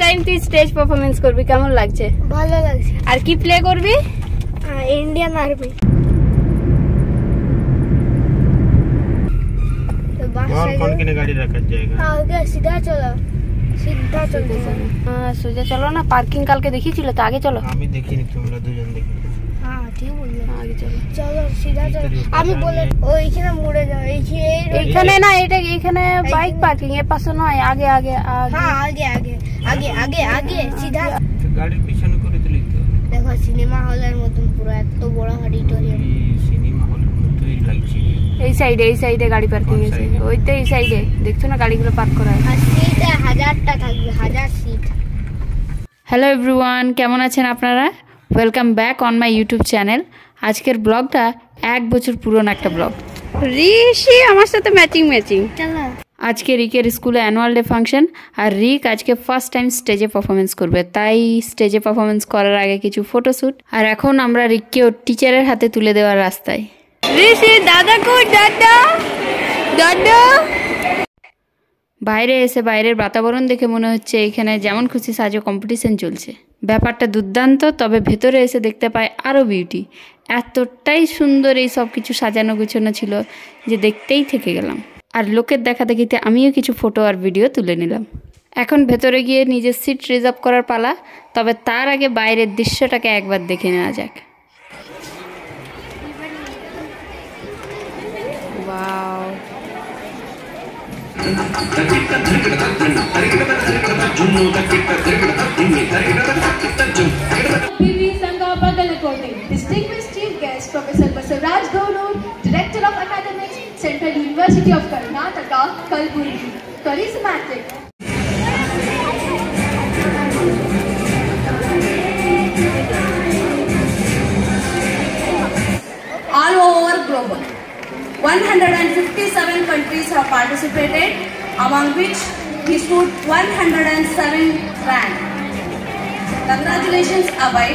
Time তুই stage performance করবি, কেমন লাগছে? ভালো লাগছে। আর কি প্লে করবি? Indian army. और कौन की गाड़ी रखा जाएगा? आगे सीधा चलो, सीधा चलते चलो। সোজা চলো না, পার্কিং কালকে দেখিয়েছিল তো, আগে চলো। আমি দেখিনি, তোমরা দুজন দেখি। হ্যাঁ ঠিক বললে, আগে চলো। চলো সিধা চলো। আমি বলে ওইখানে মুড়ে যাও, এইখানে না, এটা এইখানে বাইক পার্কিং, এর পাশে নয়, আগে আগে। হ্যাঁ আগে আগে আগে আগে আগে সিধা। গাড়ির পিছনে করে দিলি তো। দেখো সিনেমা হলের মতন পুরো এত বড় অডিটোরিয়াম। সিনেমা হলের মতোই লাগছে। এই সাইডে গাড়ি পার্কিং আছে, ওইতে এই সাইডে দেখছো না গাড়িগুলো পার্ক করা আছে। আর সিট 1000টা থাকবে, 1000 সিট। হ্যালো এভরিওয়ান, কেমন আছেন আপনারা? Welcome back on my YouTube channel. আজকের ব্লগটা 1 বছর পুরনো একটা ব্লগ। ঋষি আমার সাথে ম্যাচিং। চলো। আজকে রিকের স্কুলে অ্যানুয়াল ডে ফাংশন, আর রিক আজকে ফার্স্ট টাইম স্টেজে পারফরমেন্স করবে, তাই স্টেজে পারফরমেন্স করার আগে কিছু ফটোশ্যুট। আর এখন আমরা রিককে ওর টিচারের হাতে তুলে দেওয়ার রাস্তায়। ঋষি দাদা কই? দাদা বাইরে এসে বাইরের বাতাবরণ দেখে মনে হচ্ছে এখানে যেমন খুশি সাজো কম্পিটিশন চলছে। ব্যাপারটা দুর্দান্ত, তবে ভেতরে এসে দেখতে পাই আরও বিউটি। এতটাই সুন্দর এই সব কিছু সাজানো গুছানো ছিল যে দেখতেই থেকে গেলাম। আর লোকের দেখা দেখিতে আমিও কিছু ফটো আর ভিডিও তুলে নিলাম। এখন ভেতরে গিয়ে নিজের সিট রিজার্ভ করার পালা, তবে তার আগে বাইরের দৃশ্যটাকে একবার দেখে নেওয়া যাক। Wow, Distinguished chief guest Professor Basaraj Gauru, Director of Academics, Central University of Karnataka, Kalburgi. Charismatic. All over global, 157 countries have participated, among which he stood 107th rank. Congratulations, Abhay.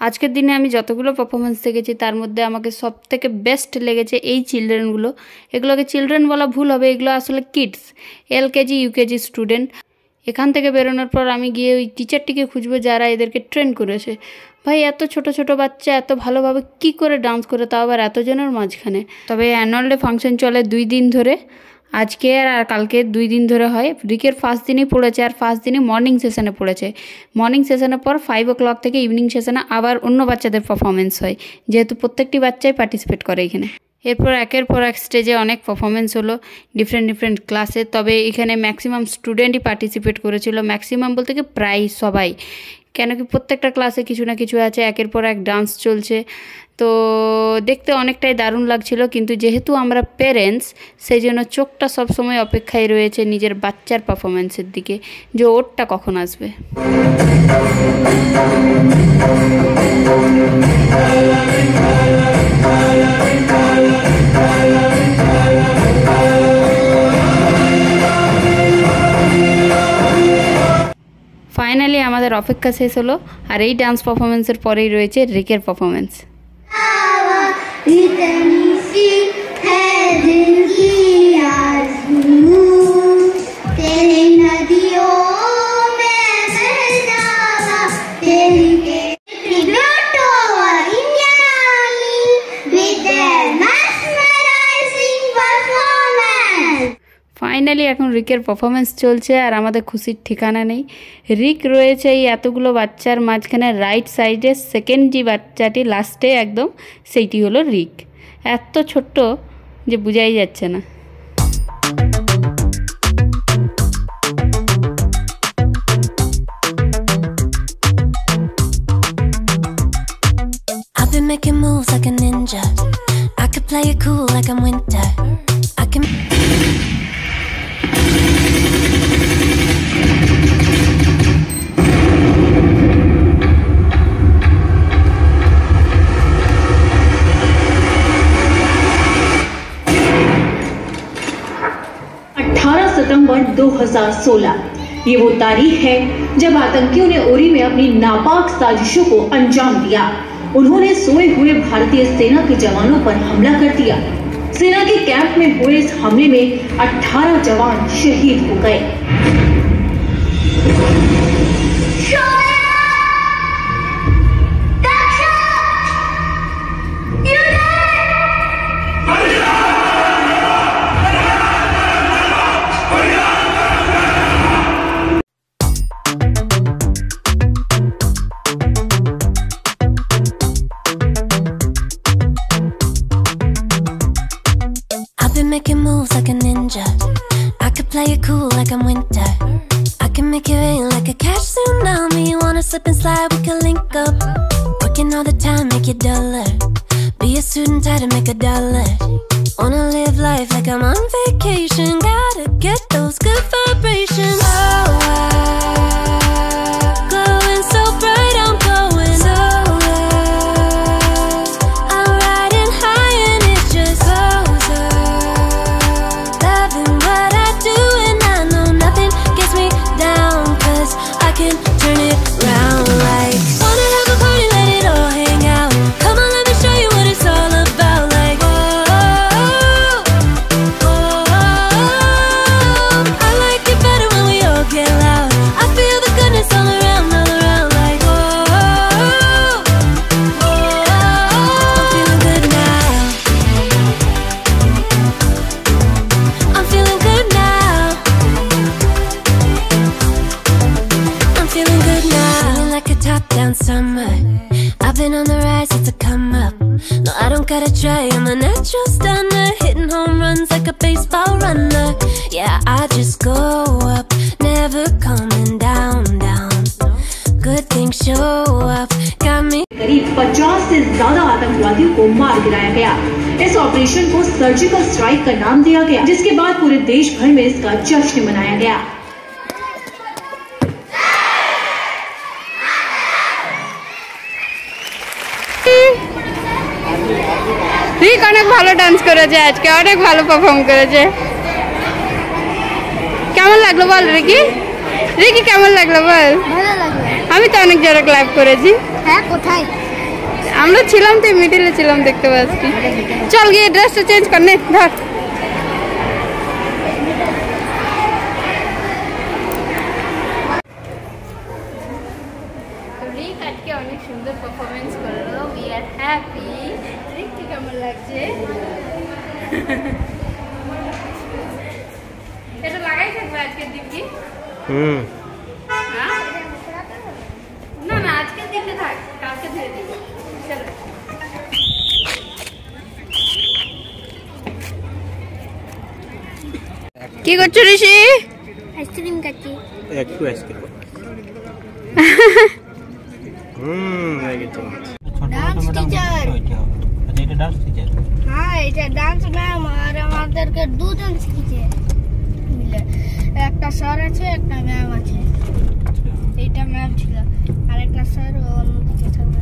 আজকের দিনে আমি যতগুলো পারফরমেন্স দেখেছি তার মধ্যে আমাকে সব থেকে বেস্ট লেগেছে এই চিলড্রেনগুলো। এগুলোকে চিলড্রেন বলা ভুল হবে, এগুলো আসলে কিডস, এলকেজি ইউকেজি স্টুডেন্ট। এখান থেকে বেরোনোর পর আমি গিয়ে ওই টিচারটিকে খুঁজবো যারা এদেরকে ট্রেন করেছে। ভাই এত ছোট ছোট বাচ্চা এত ভালোভাবে কি করে ডান্স করে, তাও আবার এতজনের মাঝখানে। তবে অ্যানুয়াল ডে ফাংশন চলে 2 দিন ধরে, আজকে আর কালকে 2 দিন ধরে হয়। রিকের ফার্স্ট দিনই পড়েছে, আর ফার্স্ট দিনই মর্নিং সেশনে পড়েছে। মর্নিং সেশনের পর 5 o'clock থেকে ইভিনিং সেশনে আবার অন্য বাচ্চাদের পারফরমেন্স হয়, যেহেতু প্রত্যেকটি বাচ্চাই পার্টিসিপেট করে এখানে। এরপর একের পর এক স্টেজে অনেক পারফরমেন্স হলো ডিফারেন্ট ক্লাসে। তবে এখানে ম্যাক্সিমাম স্টুডেন্টই পার্টিসিপেট করেছিল, ম্যাক্সিমাম বলতে কি প্রায় সবাই, কেন কি প্রত্যেকটা ক্লাসে কিছু না কিছু আছে, একের পর এক ডান্স চলছে। তো দেখতে অনেকটাই দারুণ লাগছিল, কিন্তু যেহেতু আমরা প্যারেন্টস সেই জন্য চোখটা সবসময় অপেক্ষায় রয়েছে নিজের বাচ্চার পারফরমেন্সের দিকে, যে ওরটা কখন আসবে। ফাইনালি আমাদের অপেক্ষা শেষ হলো, আর এই ডান্স পারফরমেন্সের পরেই রয়েছে রিকের পারফরমেন্স। ফাইনালি এখন রিকের পারফরমেন্স চলছে, আর আমাদের খুশির ঠিকানা নেই। রিক রয়েছে এই এতগুলো বাচ্চার মাঝখানে রাইট সাইডে, সেকেন্ড যে বাচ্চাটি লাস্টে একদম, সেইটি হলো রিক। এত ছোট্ট যে বোঝাই যাচ্ছে না। I've been making moves like a ninja. I could play it cool like I'm winter. I can सितंबर 2016 ये वो तारीख है जब आतंकियों ने उरी में अपनी नापाक साजिशों को अंजाम दिया। उन्होंने सोए हुए भारतीय सेना के जवानों पर हमला कर दिया। सेना के कैंप में हुए इस हमले में 18 जवान शहीद हो गए। Making moves like a ninja. I could play it cool like I'm winter. I can make it rain like a cash tsunami. You wanna slip and slide, we can link up. Working all the time, make it duller. Be a student, try to make a dollar. Wanna live life like I'm on vacation. Gotta get those good vibrations. Glowing so bright, I'm going nowhere. I'm riding high and it just goes up. Loving what I do and I know nothing gets me down, 'cause I can turn it round like wanna have a party, let it all hang out. Come on, let me show you what it's all about. Like I like it better when we all get loud. I feel the goodness all around like I'm feeling good now. I'm feeling good now. I'm feeling good now. Feeling like a top-down summer. I've been on the rise, it's a come up. No, I don't gotta try, I'm a natural stunner. Hitting home runs like a baseball runner. Yeah, I just go up, never coming down. Good things show up, got me. करीब 50 से ज्यादा आतंकवादियों को मार गिराया गया। इस operation को सर्जिकल स्ट्राइक का नाम दिया गया, जिसके बाद पूरे देश भर में इसका जश्न मनाया गया। রিক অনেক ভালো ডান্স করেছে, আজকে অনেক ভালো পারফর্ম করেছে। কেমন লাগলো বল রিকি? রিকি কেমন লাগলো বল? ভালো লাগলো। আমি তো অনেক জোরে ক্ল্যাপ করেছি। হ্যাঁ, কোথায়? আমরা ছিলাম তো মিডিলে ছিলাম, দেখতে পাচ্ছি। চল গিয়ে ড্রেসটা চেঞ্জ কর, নে ধর। রিক আজকে অনেক সুন্দর পারফরমেন্স করলো, উই আর হ্যাপি। রিক কেমন লাগছে? এটা লাগাই থাকবে আজকের দিন কি? না না, আজকের দিনটা থাক, কালকে ধরে দিব। চলো কি করছো ঋষি? আইসক্রিম খাচ্ছি। একটু আইসক্রিম। Dance teacher. এটা ডান্স টিচার? হ্যাঁ, এটা ডান্স ম্যাম আর আমাদেরকে দুজন শিখিয়েছে মিলে। একটা স্যার আছে, একটা ম্যাম আছে। এইটা ম্যাম ছিল, আর একটা স্যার অন্যদিকে থাকবে।